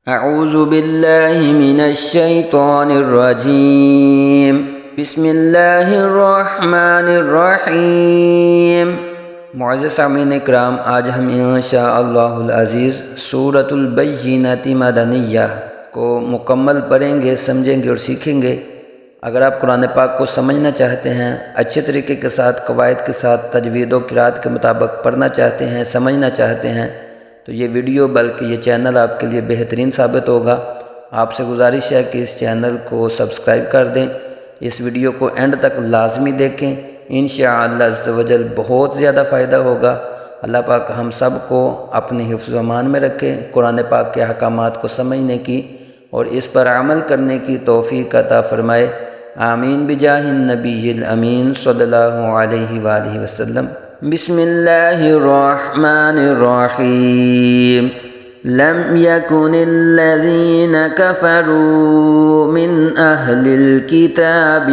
اعوذ باللہ من الشیطان الرجیم بسم اللہ الرحمن الرحیم۔ معزز سامعین اکرام، آج ہم انشاءاللہ العزیز سورۃ البینۃ مدنیہ کو مکمل پڑھیں گے، سمجھیں گے اور سیکھیں گے۔ اگر آپ قرآن پاک کو سمجھنا چاہتے ہیں، اچھے طریقے کے ساتھ، قواعد کے ساتھ، تجوید و قرات کے مطابق پڑھنا چاہتے ہیں، سمجھنا چاہتے ہیں، تو یہ ویڈیو بلکہ یہ چینل آپ کے لیے بہترین ثابت ہوگا۔ آپ سے گزارش ہے کہ اس چینل کو سبسکرائب کر دیں، اس ویڈیو کو اینڈ تک لازمی دیکھیں، انشاءاللہ عز و جل بہت زیادہ فائدہ ہوگا۔ اللہ پاک ہم سب کو اپنے حفظ و امان میں رکھے، قرآن پاک کے احکامات کو سمجھنے کی اور اس پر عمل کرنے کی توفیق عطا فرمائے، آمین بجاہ النبی الامین صلی اللہ علیہ وآلہ وسلم۔ بسم اللہ الرحمن الرحیم۔ لم يكن الذين كفروا من أهل الكتاب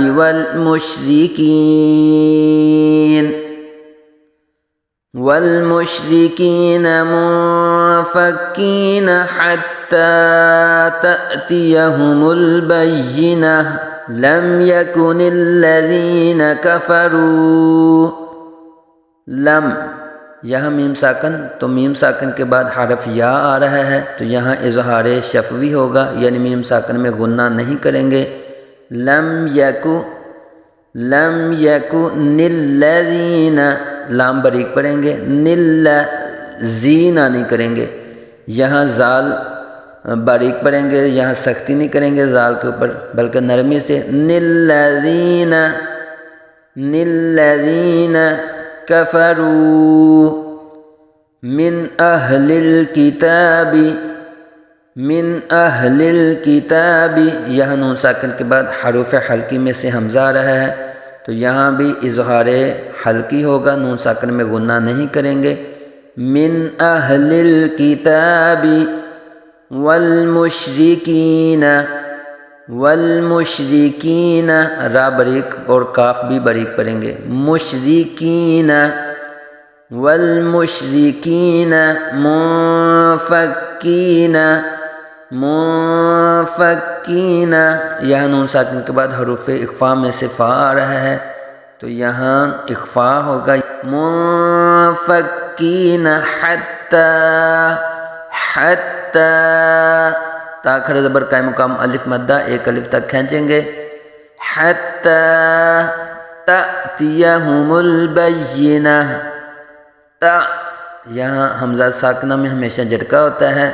والمشركين منفكين حتى تأتيهم البينة لم يكن الذين كفروا لم یہاں میم ساکن، تو میم ساکن کے بعد حرف یا آ رہا ہے، تو یہاں اظہار شفوی ہوگا، یعنی میم ساکن میں غنہ نہیں کریں گے۔ لم یکو نلذین، لام باریک پڑھیں گے، نلذین نہیں کریں گے، یہاں زال باریک پڑھیں گے، یہاں سختی نہیں کریں گے زال کے اوپر، بلکہ نرمی سے نلذین کفروا من اہل الکتاب، یہاں نون ساکن کے بعد حروف حلقی میں سے حمزہ آ رہا ہے، تو یہاں بھی اظہار حلقی ہوگا، نون ساکن میں غنہ نہیں کریں گے۔ من اہل الکتاب والمشرکین، را باریک اور کاف بھی باریک پڑھیں گے، مشرکین، والمشرکین منفکین، یہاں نون ساکن کے بعد حروف اخفا میں سے فا آ رہا ہے، تو یہاں اخفا ہوگا، منفکین حتی تاخر زبر قائم مقام الف مدہ، ایک الف تک کھینچیں گے، حتی تأتیہم البینہ، یہاں حمزہ ساکنہ میں ہمیشہ جھٹکا ہوتا ہے،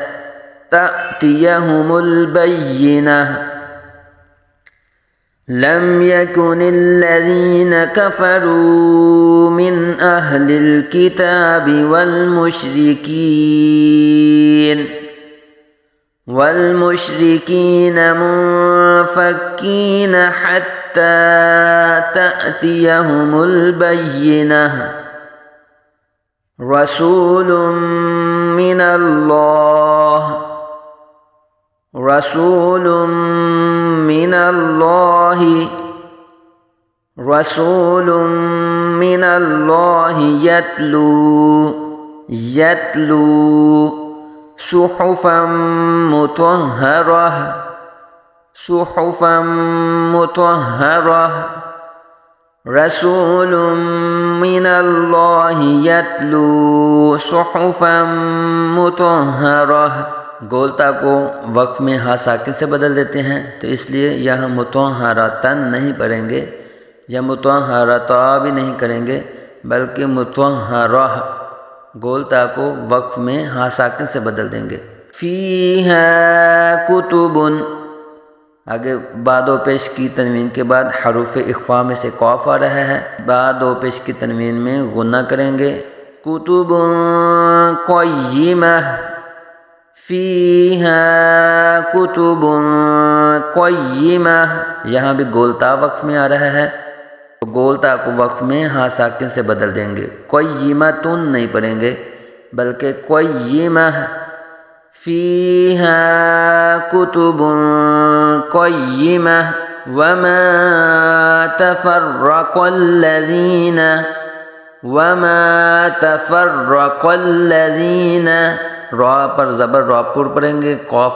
تأتیہم البینہ۔ لم يكن الذين كفروا من أهل الكتاب والمشركين منفكين حتى تأتيهم البينة رسول من الله يتلو صحفا مطهرة رسول من الله يتلو صحفا مطهرة۔ گولتا کو وقف میں ہا ساکن سے بدل دیتے ہیں، تو اس لیے یہاں مطہرتن نہیں پڑھیں گے، یا مطہرتا بھی نہیں کریں گے، بلکہ مطہرہ، گولتا کو وقف میں ہا ساکن سے بدل دیں گے۔ فیہا کتب، آگے بعد و پیش کی تنوین کے بعد حروف اخفا میں سے قاف آ رہا ہے، بعد و پیش کی تنوین میں غنہ کریں گے۔ کتب قیمہ، فیہا کتب قیمہ، یہاں بھی گولتا وقف میں آ رہا ہے، گولتا کو وقف میں ہا ساکن سے بدل دیں گے، قیمتن نہیں پڑھیں گے بلکہ قیمہ۔ فیہا کتب قیمہ وما تفرق الذین، را پر زبر را پر پڑھیں گے، قاف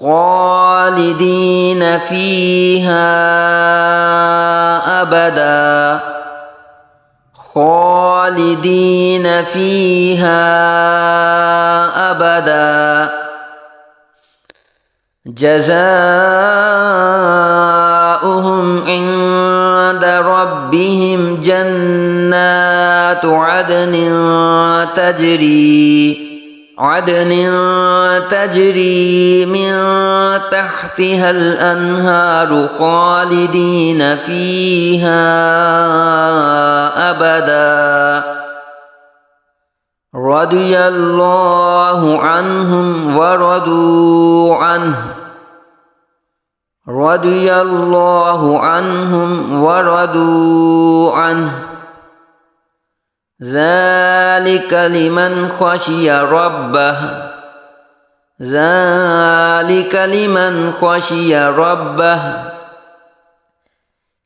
خالدين فيها أبدا خالدين فيها أبدا جزاؤهم عند ربهم جنات عدن تجري من تحتها الأنهار خالدين فيها أبدا رضي الله عنهم ورضوا عنه ذلك لمن خشي ربه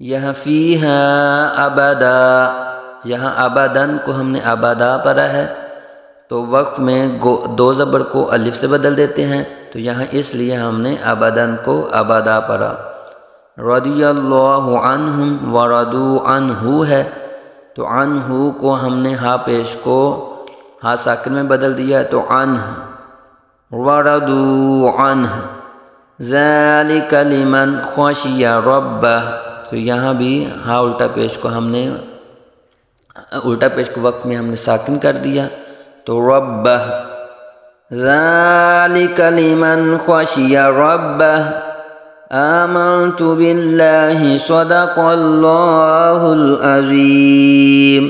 یہاں فیہا ابدا، یہاں ابدن کو ہم نے ابدا پڑھا ہے تو وقف میں دو زبر کو الف سے بدل دیتے ہیں، تو یہاں اس لیے ہم نے ابدن کو ابدا پڑھا۔ رضی اللہ عنہم ورضوا عنہ ہے تو عنہ کو ہم نے ہا پیش کو ہا ساکن میں بدل دیا تو عنہ، ورضوا عنہ ذالک لمن خشی ربہ، تو یہاں بھی ہا الٹا پیش کو ہم نے الٹا پیش کو وقف میں ہم نے ساکن کر دیا تو ربہ، ذالک لمن خشی ربہ آمنت باللہ صدق اللہ العظیم۔